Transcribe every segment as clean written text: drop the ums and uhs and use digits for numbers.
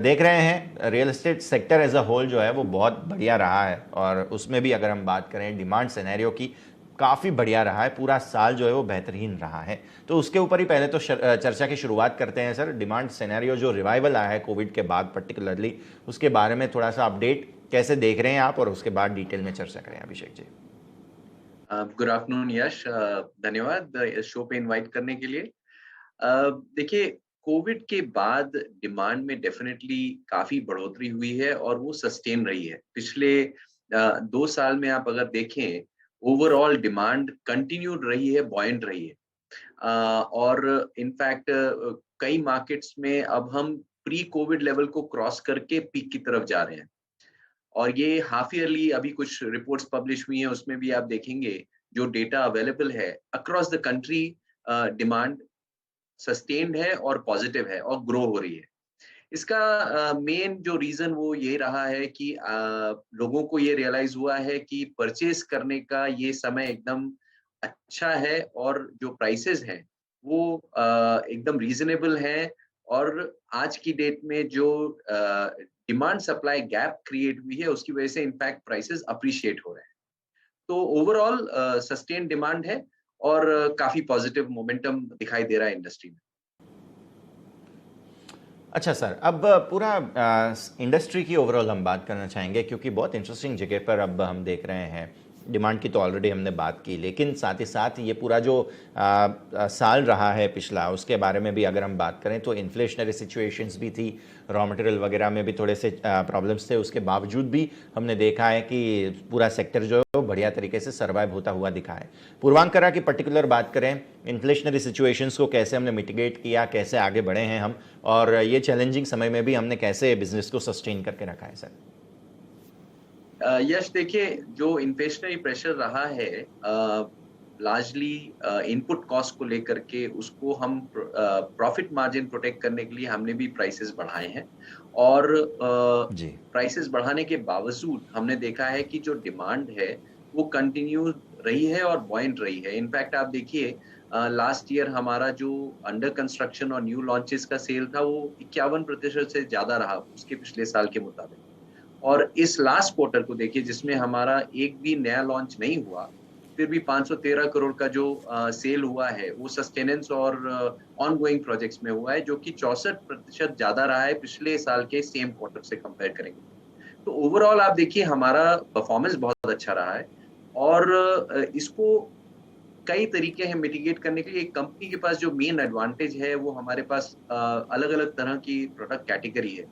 देख रहे हैं real estate sector as a whole जो है वो बहुत बढ़िया रहा है, और उसमें भी अगर हम बात करें डिमांड सिनेरियो की, काफ़ी बढ़िया रहा है। पूरा साल जो है वो बेहतरीन रहा है। तो उसके ऊपर ही पहले तो चर्चा की शुरुआत करते हैं सर। डिमांड सिनेरियो जो रिवाइवल आया है कोविड के बाद पर्टिकुलरली, उसके बारे में थोड़ा सा अपडेट कैसे देख रहे हैं आप, और उसके बाद डिटेल में चर्चा करें अभिषेक जी। गुड आफ्टरनून यश, धन्यवाद इस शो पे इनवाइट करने के लिए। देखिए, कोविड के बाद डिमांड में डेफिनेटली काफी बढ़ोतरी हुई है और वो सस्टेन रही है। पिछले 2 साल में आप अगर देखें, ओवरऑल डिमांड कंटिन्यूड रही है, बॉयंट रही है। और इनफैक्ट कई मार्केट्स में अब हम प्री कोविड लेवल को क्रॉस करके पीक की तरफ जा रहे हैं। और ये हाफ ईयरली अभी कुछ रिपोर्ट्स पब्लिश हुई हैं, उसमें भी आप देखेंगे जो डेटा अवेलेबल है across the country, demand sustained है और पॉजिटिव है और ग्रो हो रही है। इसका मेन जो रीजन वो ये रहा है कि लोगों को ये रियलाइज हुआ है कि परचेज करने का ये समय एकदम अच्छा है, और जो प्राइसेस हैं वो एकदम रीजनेबल हैं। और आज की डेट में जो डिमांड सप्लाई गैप क्रिएट हुई है उसकी वजह से इनफैक्ट प्राइसेस अप्रिशिएट हो रहे हैं। तो ओवरऑल सस्टेन डिमांड है और काफी पॉजिटिव मोमेंटम दिखाई दे रहा है इंडस्ट्री में। अच्छा सर, अब पूरा इंडस्ट्री की ओवरऑल हम बात करना चाहेंगे, क्योंकि बहुत इंटरेस्टिंग जगह पर अब हम देख रहे हैं। डिमांड की तो ऑलरेडी हमने बात की, लेकिन साथ ही साथ ये पूरा जो साल रहा है पिछला, उसके बारे में भी अगर हम बात करें तो इन्फ्लेशनरी सिचुएशंस भी थी, रॉ मटेरियल वगैरह में भी थोड़े से प्रॉब्लम्स थे। उसके बावजूद भी हमने देखा है कि पूरा सेक्टर जो है वो बढ़िया तरीके से सर्वाइव होता हुआ दिखा है। पूर्वांकरा की पर्टिकुलर बात करें, इन्फ्लेशनरी सिचुएशंस को कैसे हमने मिटिगेट किया, कैसे आगे बढ़े हैं हम, और ये चैलेंजिंग समय में भी हमने कैसे बिजनेस को सस्टेन करके रखा है सर। यश, देखिए, जो इन्फ्लेशनरी प्रेशर रहा है लार्जली इनपुट कॉस्ट को लेकर के, उसको हम प्रॉफिट मार्जिन प्रोटेक्ट करने के लिए हमने भी प्राइसेस बढ़ाए हैं। और जी। प्राइसेस बढ़ाने के बावजूद हमने देखा है कि जो डिमांड है वो कंटिन्यू रही है और बॉयंट रही है। इनफैक्ट आप देखिए, लास्ट ईयर हमारा जो अंडर कंस्ट्रक्शन और न्यू लॉन्चेस का सेल था वो 51% से ज्यादा रहा उसके पिछले साल के मुताबिक। और इस लास्ट क्वार्टर को देखिए जिसमें हमारा एक भी नया लॉन्च नहीं हुआ, फिर भी 513 करोड़ का जो सेल हुआ है वो सस्टेनेंस और ऑनगोइंग प्रोजेक्ट्स में हुआ है, जो कि 64% ज्यादा रहा है पिछले साल के सेम क्वार्टर से कंपेयर करेंगे। तो ओवरऑल आप देखिए हमारा परफॉर्मेंस बहुत अच्छा रहा है। और इसको कई तरीके हैं मिटिगेट करने के लिए। एक कंपनी के पास जो मेन एडवांटेज है वो हमारे पास अलग-अलग तरह की प्रोडक्ट कैटेगरी है।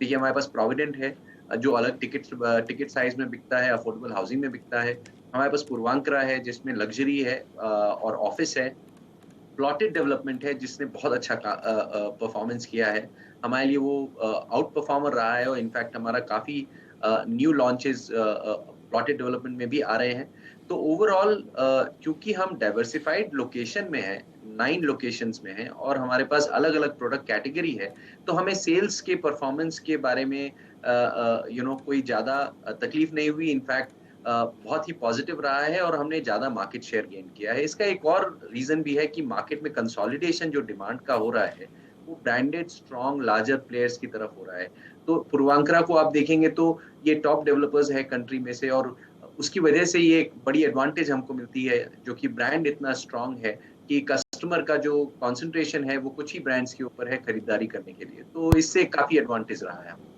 देखिए, हमारे पास प्रोविडेंट है, जो अलग टिकट साइज़ में बिकता है, अफोर्डेबल हाउसिंग में बिकता है। हमारे पास पूर्वांकरा है जिसमें लग्ज़री है और ऑफ़िस है। प्लॉटेड डेवलपमेंट है जिसने बहुत अच्छा परफॉर्मेंस किया है। हमारे लिए वो आउट परफॉर्मर रहा है, और इनफैक्ट हमारा काफ़ी न्यू लॉन्चेस प्लॉटेड डेवलपमेंट में भी आ रहे हैं। तो ओवरऑल क्योंकि हम डाइवर्सिफाइड लोकेशन में हैं, 9 लोकेशंस में हैं और हमारे पास अलग-अलग प्रोडक्ट कैटेगरी है, तो हमें सेल्स के परफॉर्मेंस के बारे में कोई ज़्यादा तकलीफ नहीं हुई। इनफैक्ट बहुत ही पॉजिटिव रहा है और हमने ज़्यादा मार्केट शेयर गेन किया है। इसका एक और रीज़न भी है कि मार्केट में कंसोलिडेशन जो डिमांड का हो रहा है, वो ब्रांडेड स्ट्रॉन्ग लार्जर प्लेयर्स की तरफ हो रहा है। तो पूर्वांकरा को आप देखेंगे तो ये टॉप डेवलपर्स है कंट्री में से, और उसकी वजह से ये एक बड़ी एडवांटेज हमको मिलती है, जो कि ब्रांड इतना स्ट्रॉन्ग है कि कस्टमर का जो कंसंट्रेशन है वो कुछ ही ब्रांड्स के ऊपर है खरीदारी करने के लिए। तो इससे काफ़ी एडवांटेज रहा है हमको।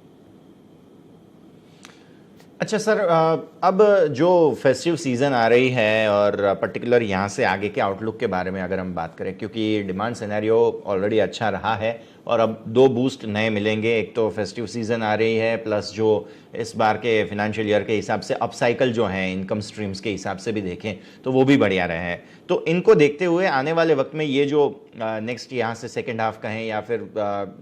अच्छा सर, अब जो फेस्टिव सीज़न आ रही है, और पर्टिकुलर यहाँ से आगे के आउटलुक के बारे में अगर हम बात करें, क्योंकि डिमांड सिनेरियो ऑलरेडी अच्छा रहा है और अब दो बूस्ट नए मिलेंगे। एक तो फेस्टिव सीज़न आ रही है, प्लस जो इस बार के फिनेंशियल ईयर के हिसाब से अपसाइकल जो हैं इनकम स्ट्रीम्स के हिसाब से भी देखें तो वो भी बढ़िया रहे हैं। तो इनको देखते हुए आने वाले वक्त में ये जो नेक्स्ट यहाँ से सेकेंड हाफ कहें, या फिर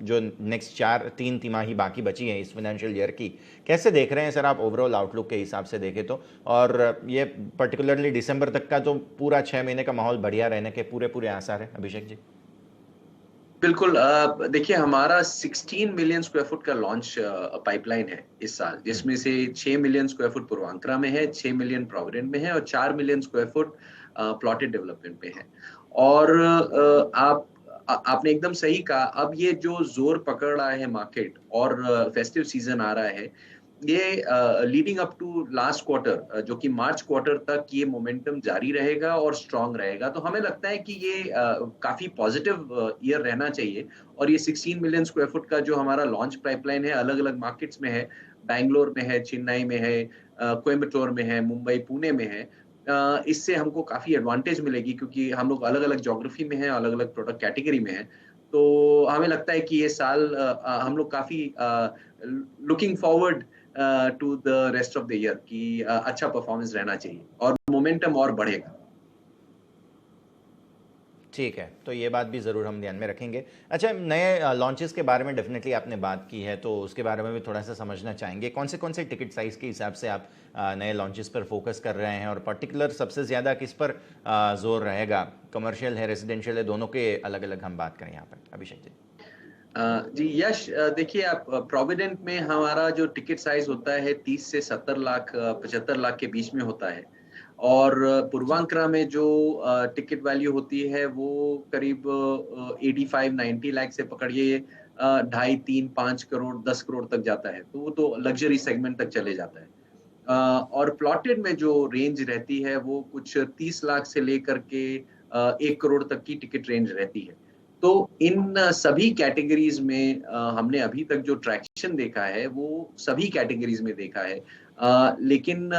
जो नेक्स्ट 3 तिमाही बाकी बची है इस फाइनेंशियल ईयर की, कैसे देख रहे हैं सर आप ओवरऑल आउटलुक के हिसाब से देखें तो? और ये पर्टिकुलरली दिसंबर तक का तो पूरा 6 महीने का माहौल बढ़िया रहने के पूरे पूरे आसार है अभिषेक जी। बिल्कुल, देखिए, हमारा 16 मिलियन स्क्वायर फुट का लॉन्च पाइपलाइन है इस साल, जिसमें से 6 मिलियन स्क्वायर फुट पूर्वांकरा में है, 6 मिलियन प्रोविडेंट में है और 4 million square foot plotted development में है। और आप आपने एकदम सही कहा। अब ये जो ज़ोर पकड़ रहा है मार्केट और फेस्टिव सीज़न आ रहा है, ये leading up to last quarter जो कि मार्च क्वार्टर तक ये मोमेंटम जारी रहेगा और स्ट्रॉन्ग रहेगा। तो हमें लगता है कि ये काफ़ी पॉज़िटिव ईयर रहना चाहिए और ये 16 मिलियन स्क्वायर फुट का जो हमारा लॉन्च पाइपलाइन है, अलग-अलग मार्केट्स में है, बैंगलोर में है, चेन्नई में है, कोयंबटूर में है, मुंबई, पुणे में है। इससे हमको काफ़ी एडवांटेज मिलेगी क्योंकि हम लोग अलग-अलग ज्योग्राफी में हैं, अलग-अलग प्रोडक्ट कैटेगरी में हैं। तो हमें लगता है कि ये साल हम लोग काफ़ी looking forward to the rest of the year कि अच्छा परफॉर्मेंस रहना चाहिए और मोमेंटम और बढ़ेगा। ठीक है, तो ये बात भी ज़रूर हम ध्यान में रखेंगे। अच्छा, नए लॉन्चेस के बारे में डेफिनेटली आपने बात की है, तो उसके बारे में भी थोड़ा-सा समझना चाहेंगे। कौन से टिकट साइज़ के हिसाब से आप नए लॉन्चेस पर फोकस कर रहे हैं और पर्टिकुलर सबसे ज़्यादा किस पर ज़ोर रहेगा? कमर्शियल है, रेज़िडेंशियल है, दोनों के अलग-अलग हम बात करें यहाँ पर। अभिषेक जी। जी यश देखिए आप प्रोविडेंट में हमारा जो टिकट साइज़ होता है 30 से 70 लाख 75 लाख के बीच में होता है। और जी। पूर्वांकरा में जो टिकट वैल्यू होती है वो करीब 85-90 लाख से पकड़िए ढाई 3-5 करोड़ 10 करोड़ तक जाता है। तो वो तो लग्ज़री सेगमेंट तक चले जाता है। और प्लॉटेड में जो रेंज रहती है वो कुछ 30 लाख से लेकर के 1 करोड़ तक की टिकट रेंज रहती है। तो इन सभी कैटेगरीज़ में हमने अभी तक जो ट्रैक्शन देखा है वो सभी कैटेगरीज़ में देखा है। लेकिन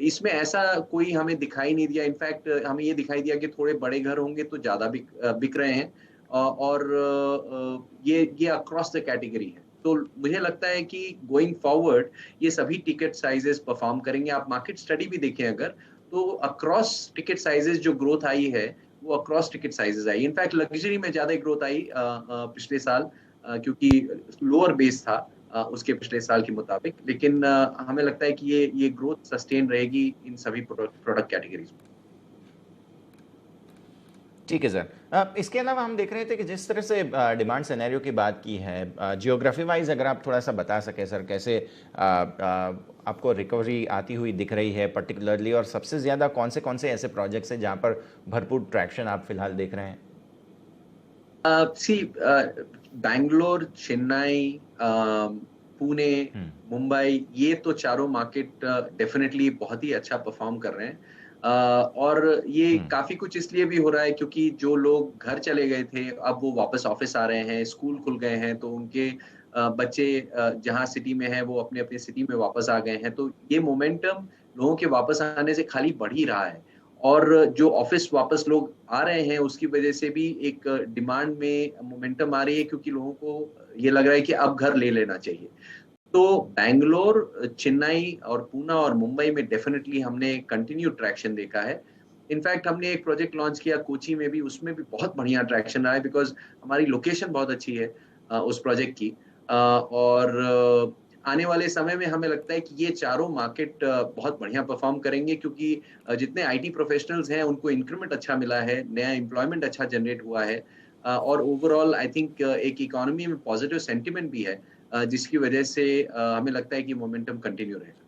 इसमें ऐसा कोई हमें दिखाई नहीं दिया इनफैक्ट हमें ये दिखाई दिया कि थोड़े बड़े घर होंगे तो ज़्यादा बिक रहे हैं और ये अक्रॉस द कैटेगरी है। तो मुझे लगता है कि गोइंग फॉरवर्ड ये सभी टिकट साइज़ेज़ परफ़ॉर्म करेंगे। आप मार्केट स्टडी भी देखें अगर, तो अक्रॉस टिकट साइज़ेज़ जो ग्रोथ आई है, वो अक्रॉस टिकट साइज़ेज़ आई। इनफैक्ट लग्ज़री में ज़्यादा ग्रोथ आई पिछले साल क्योंकि लोअर बेस था उसके पिछले साल के मुताबिक। लेकिन हमें लगता है कि ये ग्रोथ सस्टेन रहेगी इन सभी प्रोडक्ट कैटेगरीज़ में। ठीक है सर। इसके अलावा हम देख रहे थे कि जिस तरह से डिमांड सिनेरियो की बात की है, जियोग्राफी वाइज अगर आप थोड़ा सा बता सकें सर, कैसे आपको रिकवरी आती हुई दिख रही है पर्टिकुलरली, और सबसे ज़्यादा कौन से ऐसे प्रोजेक्ट्स हैं जहाँ पर भरपूर ट्रैक्शन आप फिलहाल देख रहे हैं? सी बैंगलोर, चेन्नई, पुणे, हम्म। मुंबई ये तो चारों मार्केट डेफिनेटली बहुत ही अच्छा परफॉर्म कर रहे हैं। और ये हम्म। काफ़ी कुछ इसलिए भी हो रहा है क्योंकि जो लोग घर चले गए थे, अब वो वापस ऑफ़िस आ रहे हैं, स्कूल खुल गए हैं, तो उनके बच्चे जहाँ सिटी में हैं, वो अपने-अपने सिटी में वापस आ गए हैं। तो ये मोमेंटम लोगों के वापस आने से खाली बढ़ ही रहा है। और जो ऑफ़िस वापस लोग आ रहे हैं, उसकी वजह से भी एक डिमांड में मोमेंटम आ रही है क्योंकि लोगों को ये लग रहा है कि अब घर ले लेना चाहिए। तो बैंगलोर, चेन्नई और पूना और मुंबई में डेफ़िनिटली हमने कंटिन्यूड ट्रैक्शन देखा है। इनफैक्ट हमने एक प्रोजेक्ट लॉन्च किया कोची में भी, उसमें भी बहुत बढ़िया ट्रैक्शन रहा है बिकॉज़ हमारी लोकेशन बहुत अच्छी है उस प्रोजेक्ट की। और आने वाले समय में हमें लगता है कि ये चारों मार्केट बहुत बढ़िया परफ़ॉर्म करेंगे क्योंकि जितने आईटी प्रोफ़ेशनल्स हैं, उनको इंक्रीमेंट अच्छा मिला है, नया एम्प्लॉयमेंट अच्छा जनरेट हुआ है। और ओवरऑल आई थिंक एक इकोनॉमी में पॉज़िटिव सेंटिमेंट भी है जिसकी वजह से हमें लगता है कि मोमेंटम कंटिन्यू रहेगा।